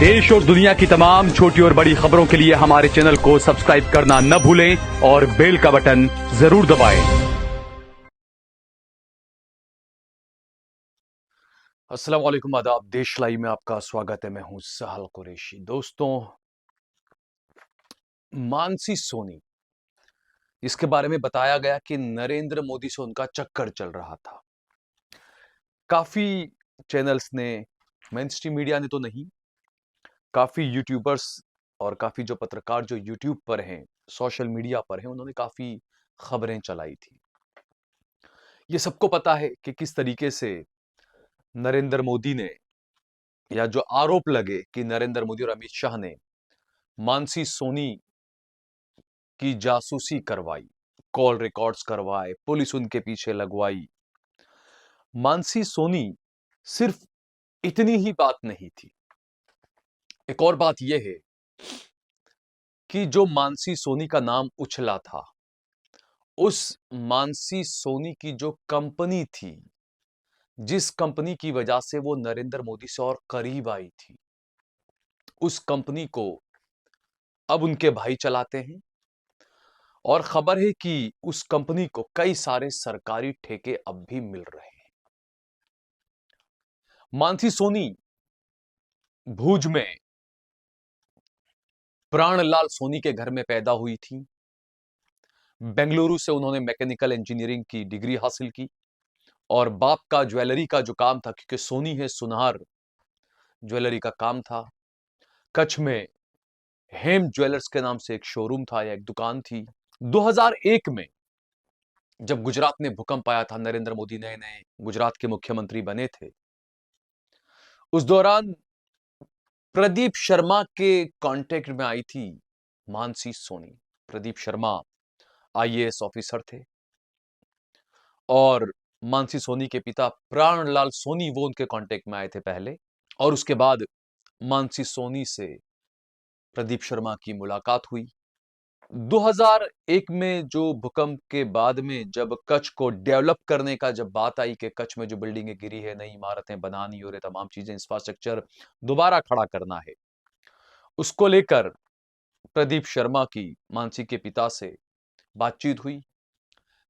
देश और दुनिया की तमाम छोटी और बड़ी खबरों के लिए हमारे चैनल को सब्सक्राइब करना न भूलें और बेल का बटन जरूर दबाएं। अस्सलाम वालेकुम, आदाब। देश लाइव में आपका स्वागत है। मैं हूं सहल कुरैशी। दोस्तों, मानसी सोनी, इसके बारे में बताया गया कि नरेंद्र मोदी से उनका चक्कर चल रहा था। काफी चैनल्स ने, मेन स्ट्रीम मीडिया ने तो नहीं, काफी यूट्यूबर्स और काफी जो पत्रकार जो यूट्यूब पर हैं, सोशल मीडिया पर हैं, उन्होंने काफी खबरें चलाई थी। ये सबको पता है कि किस तरीके से नरेंद्र मोदी ने, या जो आरोप लगे कि नरेंद्र मोदी और अमित शाह ने मानसी सोनी की जासूसी करवाई, कॉल रिकॉर्ड्स करवाए, पुलिस उनके पीछे लगवाई। मानसी सोनी सिर्फ इतनी ही बात नहीं थी। एक और बात यह है कि जो मानसी सोनी का नाम उछला था, उस मानसी सोनी की जो कंपनी थी, जिस कंपनी की वजह से वो नरेंद्र मोदी से और करीब आई थी, उस कंपनी को अब उनके भाई चलाते हैं। और खबर है कि उस कंपनी को कई सारे सरकारी ठेके अब भी मिल रहे हैं। मानसी सोनी भूज में प्राणलाल सोनी के घर में पैदा हुई थी। बेंगलुरु से उन्होंने मैकेनिकल इंजीनियरिंग की डिग्री हासिल की और बाप का ज्वेलरी का जो काम था, क्योंकि सोनी है सुनार, ज्वेलरी का काम था। कच्छ में हेम ज्वेलर्स के नाम से एक शोरूम था या एक दुकान थी। 2001 में जब गुजरात में भूकंप आया था, नरेंद्र मोदी नए नए गुजरात के मुख्यमंत्री बने थे, उस दौरान प्रदीप शर्मा के कांटेक्ट में आई थी मानसी सोनी। प्रदीप शर्मा आईएएस ऑफिसर थे और मानसी सोनी के पिता प्राणलाल सोनी वो उनके कांटेक्ट में आए थे पहले, और उसके बाद मानसी सोनी से प्रदीप शर्मा की मुलाकात हुई। 2001 में जो भूकंप के बाद में जब कच्छ को डेवलप करने का जब बात आई कि कच्छ में जो बिल्डिंगें गिरी है, नई इमारतें बनानी और ये तमाम चीजें, इंफ्रास्ट्रक्चर दोबारा खड़ा करना है, उसको लेकर प्रदीप शर्मा की मानसी के पिता से बातचीत हुई।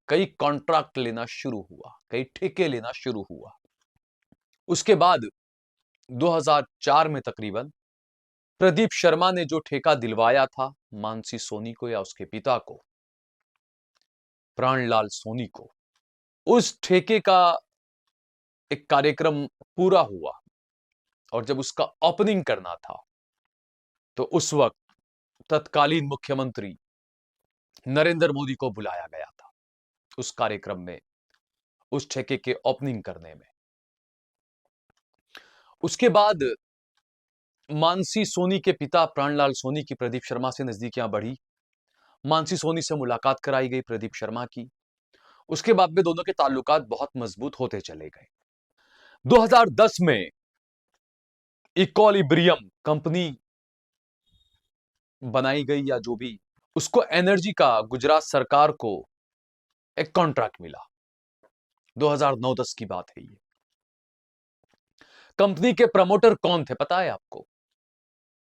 कई कॉन्ट्रैक्ट लेना शुरू हुआ, कई ठेके लेना शुरू हुआ। उसके बाद 2004 में तकरीबन प्रदीप शर्मा ने जो ठेका दिलवाया था मानसी सोनी को या उसके पिता को, प्राणलाल सोनी को, उस ठेके का एक कार्यक्रम पूरा हुआ और जब उसका ओपनिंग करना था तो उस वक्त तत्कालीन मुख्यमंत्री नरेंद्र मोदी को बुलाया गया था उस कार्यक्रम में, उस ठेके के ओपनिंग करने में। उसके बाद मानसी सोनी के पिता प्राणलाल सोनी की प्रदीप शर्मा से नजदीकियां बढ़ी। मानसी सोनी से मुलाकात कराई गई प्रदीप शर्मा की। उसके बाद में दोनों के ताल्लुकात बहुत मजबूत होते चले गए। 2010 में इक्विलिब्रियम कंपनी बनाई गई, या जो भी, उसको एनर्जी का गुजरात सरकार को एक कॉन्ट्रैक्ट मिला। 2009-10 की बात है ये। कंपनी के प्रमोटर कौन थे पता है आपको?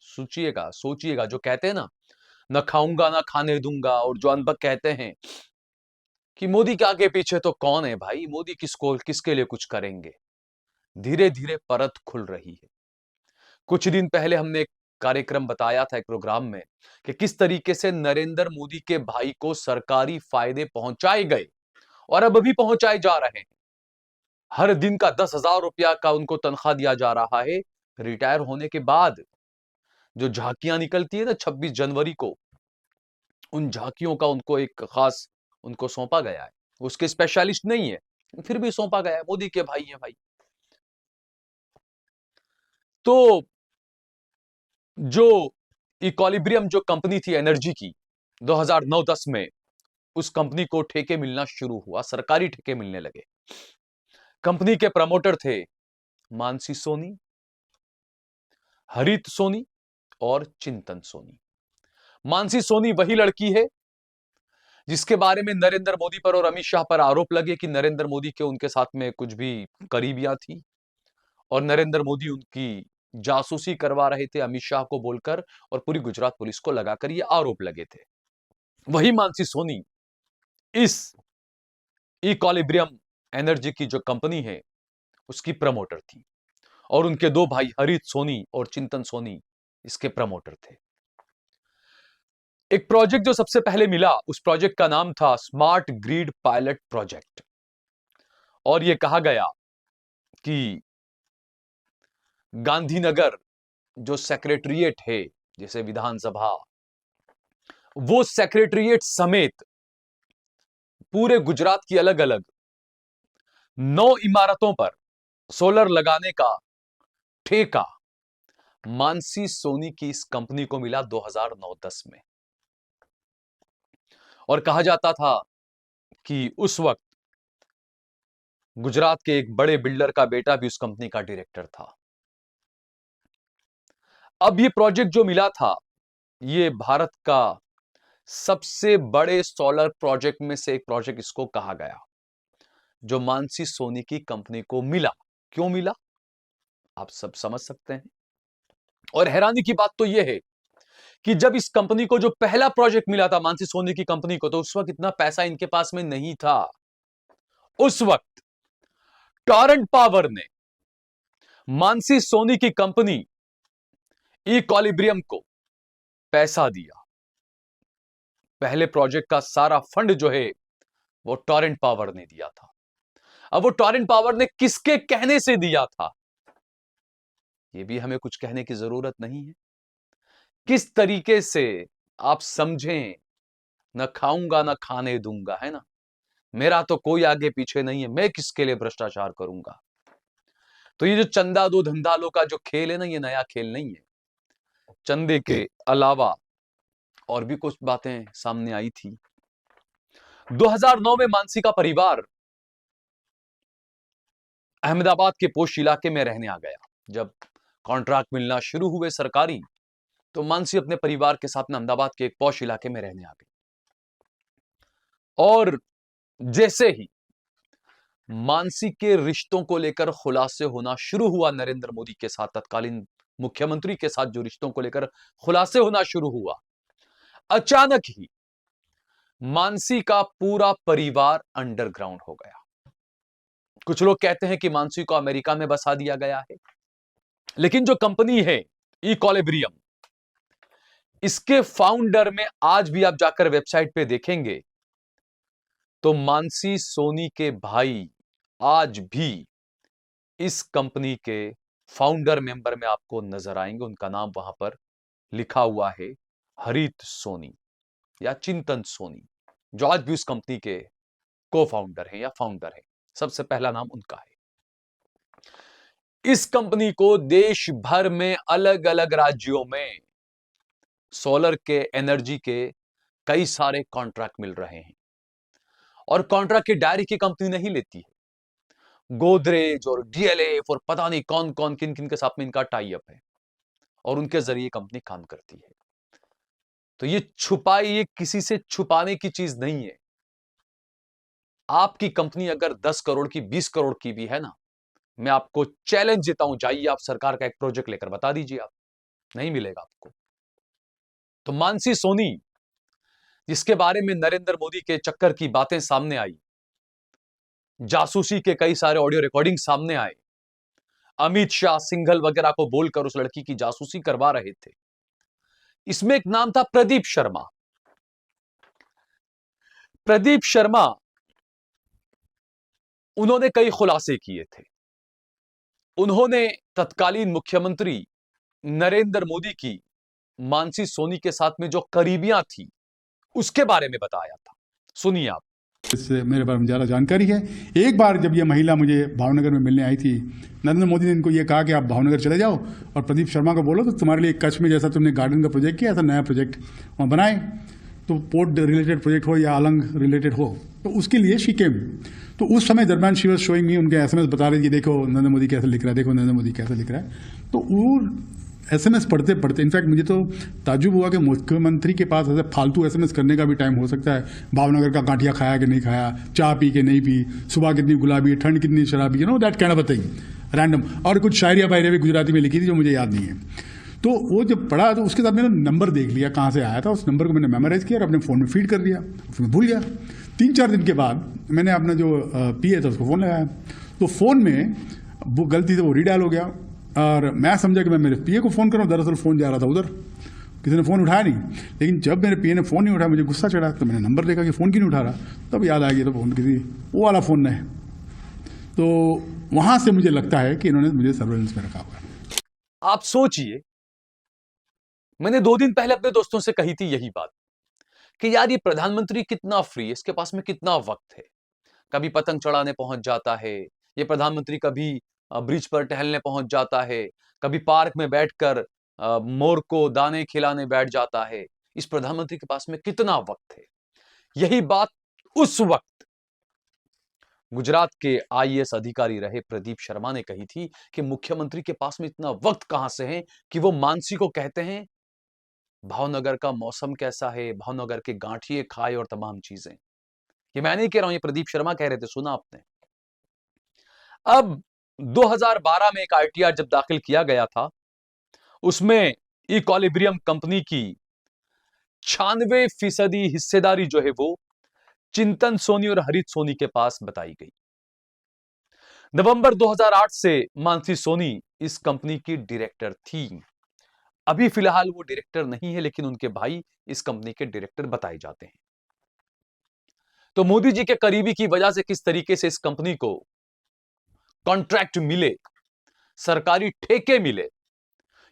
सोचिएगा सोचिएगा। जो कहते हैं ना, न खाऊंगा ना खाने दूंगा, और जो अनबक कहते हैं कि मोदी के आगे पीछे तो कौन है भाई, मोदी किसको किसके लिए कुछ करेंगे, धीरे धीरे परत खुल रही है। कुछ दिन पहले हमने एक कार्यक्रम बताया था एक प्रोग्राम में कि किस तरीके से नरेंद्र मोदी के भाई को सरकारी फायदे पहुंचाए गए और अब भी पहुंचाए जा रहे हैं। हर दिन का 10,000 रुपया का उनको तनख्वाह दिया जा रहा है। रिटायर होने के बाद जो झांकियां निकलती है ना 26 जनवरी को, उन झांकियों का उनको एक खास उनको सौंपा गया है। उसके स्पेशलिस्ट नहीं है, फिर भी सौंपा गया है, मोदी के भाई है भाई। तो जो इक्विलिब्रियम जो कंपनी थी एनर्जी की, 2009-10 में उस कंपनी को ठेके मिलना शुरू हुआ, सरकारी ठेके मिलने लगे। कंपनी के प्रमोटर थे मानसी सोनी, हरित सोनी और चिंतन सोनी। मानसी सोनी वही लड़की है जिसके बारे में नरेंद्र मोदी पर और अमित शाह पर आरोप लगे कि नरेंद्र मोदी के उनके साथ में कुछ भी करीबियां थी और नरेंद्र मोदी उनकी जासूसी करवा रहे थे अमित शाह को बोलकर और पूरी गुजरात पुलिस को लगाकर ये आरोप लगे थे। वही मानसी सोनी इस इक्विलिब्रियम एनर्जी की जो कंपनी है उसकी प्रमोटर थी और उनके दो भाई हरित सोनी और चिंतन सोनी इसके प्रमोटर थे। एक प्रोजेक्ट जो सबसे पहले मिला, उस प्रोजेक्ट का नाम था स्मार्ट ग्रिड पायलट प्रोजेक्ट और यह कहा गया कि गांधीनगर जो सेक्रेटरिएट है, जैसे विधानसभा, वो सेक्रेटरिएट समेत पूरे गुजरात की अलग अलग 9 इमारतों पर सोलर लगाने का ठेका मानसी सोनी की इस कंपनी को मिला 2009-10 में। और कहा जाता था कि उस वक्त गुजरात के एक बड़े बिल्डर का बेटा भी उस कंपनी का डायरेक्टर था। अब ये प्रोजेक्ट जो मिला था, ये भारत का सबसे बड़े सोलर प्रोजेक्ट में से एक प्रोजेक्ट इसको कहा गया, जो मानसी सोनी की कंपनी को मिला। क्यों मिला, आप सब समझ सकते हैं। और हैरानी की बात तो यह है कि जब इस कंपनी को जो पहला प्रोजेक्ट मिला था मानसी सोनी की कंपनी को, तो उस वक्त इतना पैसा इनके पास में नहीं था। उस वक्त टोरेंट पावर ने मानसी सोनी की कंपनी इक्विलिब्रियम को पैसा दिया। पहले प्रोजेक्ट का सारा फंड जो है वो टोरेंट पावर ने दिया था। अब वो टोरेंट पावर ने किसके कहने से दिया था, ये भी हमें कुछ कहने की जरूरत नहीं है। किस तरीके से आप समझें, न खाऊंगा न खाने दूंगा, है ना, मेरा तो कोई आगे पीछे नहीं है, मैं किसके लिए भ्रष्टाचार करूंगा। तो ये जो चंदा दो धंधा लो का जो खेल है ना, ये नया खेल नहीं है। चंदे के अलावा और भी कुछ बातें सामने आई थी। 2009 में मानसी का परिवार अहमदाबाद के पोश इलाके में रहने आ गया। जब कॉन्ट्रैक्ट मिलना शुरू हुए सरकारी, तो मानसी अपने परिवार के साथ में अहमदाबाद के एक पोश इलाके में रहने आ गई। और जैसे ही मानसी के रिश्तों को लेकर खुलासे होना शुरू हुआ नरेंद्र मोदी के साथ, तत्कालीन मुख्यमंत्री के साथ जो रिश्तों को लेकर खुलासे होना शुरू हुआ, अचानक ही मानसी का पूरा परिवार अंडरग्राउंड हो गया। कुछ लोग कहते हैं कि मानसी को अमेरिका में बसा दिया गया है, लेकिन जो कंपनी है इक्विलिब्रियम, इसके फाउंडर में आज भी आप जाकर वेबसाइट पे देखेंगे तो मानसी सोनी के भाई आज भी इस कंपनी के फाउंडर मेंबर में आपको नजर आएंगे। उनका नाम वहां पर लिखा हुआ है हरित सोनी या चिंतन सोनी, जो आज भी उस कंपनी के को फाउंडर है या फाउंडर है। सबसे पहला नाम उनका है। इस कंपनी को देश भर में अलग अलग राज्यों में सोलर के एनर्जी के कई सारे कॉन्ट्रैक्ट मिल रहे हैं। और कॉन्ट्रैक्ट की डायरी की कंपनी नहीं लेती है, गोदरेज और डीएलएफ और पता नहीं कौन कौन किन किन के साथ में इनका टाई अप है और उनके जरिए कंपनी काम करती है। तो ये किसी से छुपाने की चीज नहीं है। आपकी कंपनी अगर 10 करोड़ की 20 करोड़ की भी है ना, मैं आपको चैलेंज देता हूं, जाइए आप सरकार का एक प्रोजेक्ट लेकर बता दीजिए, आप नहीं मिलेगा आपको। तो मानसी सोनी, जिसके बारे में नरेंद्र मोदी के चक्कर की बातें सामने आई, जासूसी के कई सारे ऑडियो रिकॉर्डिंग सामने आए, अमित शाह, सिंघल वगैरह को बोलकर उस लड़की की जासूसी करवा रहे थे। इसमें एक नाम था प्रदीप शर्मा। प्रदीप शर्मा, उन्होंने कई खुलासे किए थे। उन्होंने तत्कालीन मुख्यमंत्री नरेंद्र मोदी की मानसी सोनी के साथ में जो करीबियां थी उसके बारे में बताया था। सुनिए आप। इससे मेरे बारे में ज़्यादा जानकारी है। एक बार जब ये महिला मुझे भावनगर में मिलने आई थी, नरेंद्र मोदी ने इनको ये कहा कि आप भावनगर चले जाओ और प्रदीप शर्मा को बोलो तो तुम्हारे लिए कच्छ में जैसा तुमने गार्डन का प्रोजेक्ट किया, ऐसा नया प्रोजेक्ट वहाँ बनाए, तो पोर्ट रिलेटेड प्रोजेक्ट हो या अलंग रिलेटेड हो, तो उसके लिए शी केम। तो उस समय दरम्यान शी वॉज शोइंग मी, उनके SMS बता रही थी, देखो नरेंद्र मोदी कैसे लिख रहा है, देखो नरेंद्र मोदी कैसे लिख रहा है। तो वो SMS पढ़ते पढ़ते इनफैक्ट मुझे तो ताज्जुब हुआ कि मुख्यमंत्री के पास ऐसे फालतू SMS करने का भी टाइम हो सकता है। भावनगर का गांठिया खाया कि नहीं खाया, चाय पी के नहीं पी, सुबह कितनी गुलाबी, ठंड कितनी शराबी, that kind of a thing. Random, और कुछ शायरिया वायरिया भी गुजराती में लिखी थी जो मुझे याद नहीं है। तो वो जब पढ़ा तो उसके साथ मैंने नंबर देख लिया कहाँ से आया था, उस नंबर को मैंने मेमोराइज किया और अपने फ़ोन में फीड कर दिया, उसमें भूल गया। 3-4 दिन के बाद मैंने अपना जो पीए था उसको फ़ोन लगाया, तो फ़ोन में वो गलती से वो रीडायल हो गया और मैं समझा कि मैं मेरे पीए को फ़ोन कर रहा हूँ, दरअसल फ़ोन जा रहा था उधर, किसी ने फ़ोन उठाया नहीं। लेकिन जब मेरे पीए ने फ़ोन नहीं उठाया मुझे गुस्सा चढ़ा, तो मैंने नंबर देखा कि फ़ोन क्यों नहीं उठा रहा, तब याद आ गया तो फ़ोन किसी वो वाला फ़ोन है। तो वहाँ से मुझे लगता है कि इन्होंने मुझे सर्वेलेंस में रखा हुआ है। आप सोचिए, मैंने 2 दिन पहले अपने दोस्तों से कही थी यही बात कि यार ये प्रधानमंत्री कितना फ्री है, इसके पास में कितना वक्त है। कभी पतंग चढ़ाने पहुंच जाता है ये प्रधानमंत्री, कभी ब्रिज पर टहलने पहुंच जाता है, कभी पार्क में बैठकर मोर को दाने खिलाने बैठ जाता है। इस प्रधानमंत्री के पास में कितना वक्त है। यही बात उस वक्त गुजरात के आईएएस अधिकारी रहे प्रदीप शर्मा ने कही थी कि मुख्यमंत्री के पास में इतना वक्त कहां से है कि वो मानसी को कहते हैं भावनगर का मौसम कैसा है, भावनगर के गांठिए खाए और तमाम चीजें। ये मैं नहीं कह रहा हूं, ये प्रदीप शर्मा कह रहे थे, सुना आपने। अब 2012 में एक आईटीआर जब दाखिल किया गया था, उसमें इक्विलिब्रियम कंपनी की 96% हिस्सेदारी जो है वो चिंतन सोनी और हरित सोनी के पास बताई गई। नवंबर 2008 से मानसी सोनी इस कंपनी की डायरेक्टर थी। अभी फिलहाल वो डायरेक्टर नहीं है, लेकिन उनके भाई इस कंपनी के डायरेक्टर बताए जाते हैं। तो मोदी जी के करीबी की वजह से किस तरीके से इस कंपनी को कॉन्ट्रैक्ट मिले, सरकारी ठेके मिले,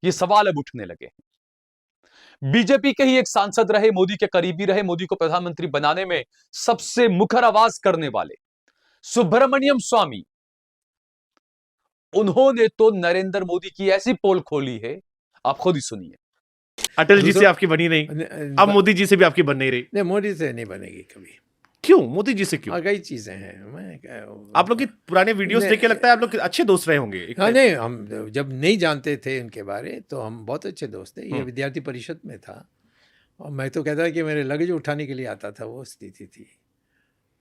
ये सवाल अब उठने लगे हैं। बीजेपी के ही एक सांसद रहे, मोदी के करीबी रहे, मोदी को प्रधानमंत्री बनाने में सबसे मुखर आवाज करने वाले सुब्रमण्यम स्वामी, उन्होंने तो नरेंद्र मोदी की ऐसी पोल खोली है, आप खुद ही सुनिए। अटल जी से आपकी बनी नहीं, अब मोदी जी से भी आपकी बन नहीं रही। नहीं, मोदी से नहीं बनेगी कभी। क्यों? मोदी जी से क्यों? कई चीजें हैं। आप लोग की पुराने वीडियोस देख के लगता है आप लोग अच्छे दोस्त रहे होंगे। हाँ, नहीं, हम जब नहीं जानते थे इनके बारे तो हम बहुत अच्छे दोस्त थे। ये विद्यार्थी परिषद में था और मैं तो कहता कि मेरे लगेज उठाने के लिए आता था, वो स्थिति थी।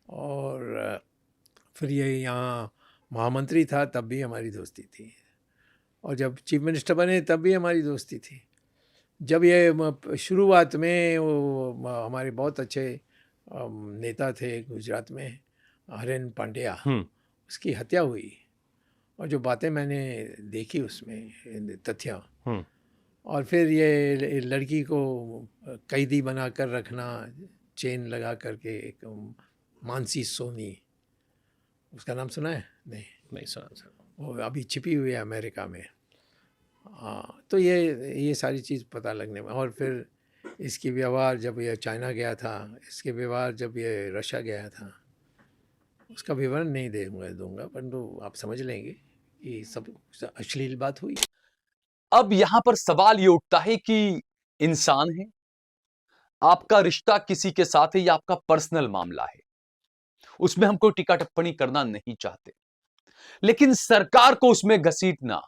और फिर ये यहाँ महामंत्री था तब भी हमारी दोस्ती थी, और जब चीफ मिनिस्टर बने तब भी हमारी दोस्ती थी। जब ये शुरुआत में वो हमारे बहुत अच्छे नेता थे गुजरात में, हरेन पांड्या, उसकी हत्या हुई, और जो बातें मैंने देखी उसमें तथ्य, और फिर ये लड़की को कैदी बना कर रखना, चेन लगा करके, एक मानसी सोनी, उसका नाम सुना है? नहीं सुना सर। वो अभी छिपी हुई है अमेरिका में। हाँ, तो ये सारी चीज़ पता लगने में, और फिर इसकी व्यवहार जब ये चाइना गया था, इसके व्यवहार जब ये रशिया गया था, उसका विवरण नहीं दूंगा, परंतु आप समझ लेंगे कि सब अश्लील बात हुई। अब यहां पर सवाल ये उठता है कि इंसान है, आपका रिश्ता किसी के साथ है, या आपका पर्सनल मामला है, उसमें हम कोई टीका टिप्पणी करना नहीं चाहते, लेकिन सरकार को उसमें घसीटना,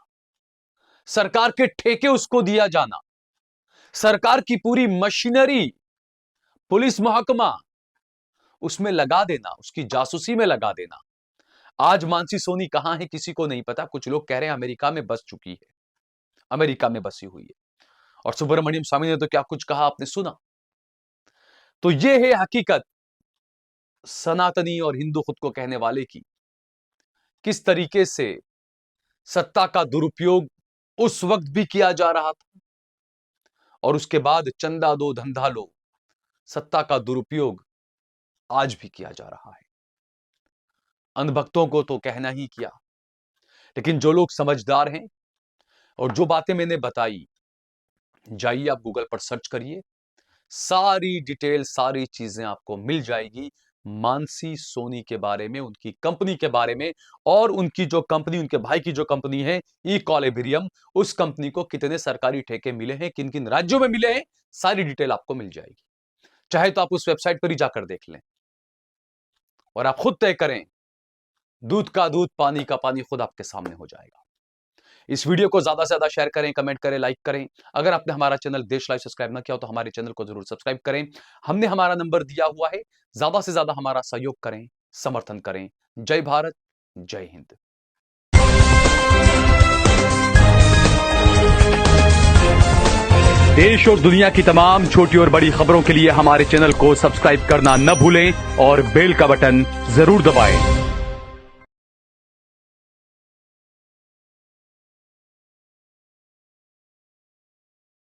सरकार के ठेके उसको दिया जाना, सरकार की पूरी मशीनरी, पुलिस महकमा उसमें लगा देना, उसकी जासूसी में लगा देना। आज मानसी सोनी कहां है किसी को नहीं पता। कुछ लोग कह रहे हैं अमेरिका में बस चुकी है, अमेरिका में बसी हुई है। और सुब्रमण्यम स्वामी ने तो क्या कुछ कहा, आपने सुना। तो यह है हकीकत सनातनी और हिंदू खुद को कहने वाले की, किस तरीके से सत्ता का दुरुपयोग उस वक्त भी किया जा रहा था, और उसके बाद चंदा दो धंधा लो, सत्ता का दुरुपयोग आज भी किया जा रहा है। अंधभक्तों को तो कहना ही क्या, लेकिन जो लोग समझदार हैं और जो बातें मैंने बताई, जाइए आप गूगल पर सर्च करिए, सारी डिटेल, सारी चीजें आपको मिल जाएगी मानसी सोनी के बारे में, उनकी कंपनी के बारे में, और उनकी जो कंपनी, उनके भाई की जो कंपनी है इक्विलिब्रियम, उस कंपनी को कितने सरकारी ठेके मिले हैं, किन किन राज्यों में मिले हैं, सारी डिटेल आपको मिल जाएगी। चाहे तो आप उस वेबसाइट पर ही जाकर देख लें और आप खुद तय करें। दूध का दूध, पानी का पानी, खुद आपके सामने हो जाएगा। इस वीडियो को ज्यादा से ज्यादा शेयर करें, कमेंट करें, लाइक करें। अगर आपने हमारा चैनल देश लाइव सब्सक्राइब ना किया हो तो हमारे चैनल को जरूर सब्सक्राइब करें। हमने हमारा नंबर दिया हुआ है, ज्यादा से ज्यादा हमारा सहयोग करें, समर्थन करें। जय भारत, जय हिंद। देश और दुनिया की तमाम छोटी और बड़ी खबरों के लिए हमारे चैनल को सब्सक्राइब करना न भूलें और बेल का बटन जरूर दबाएं।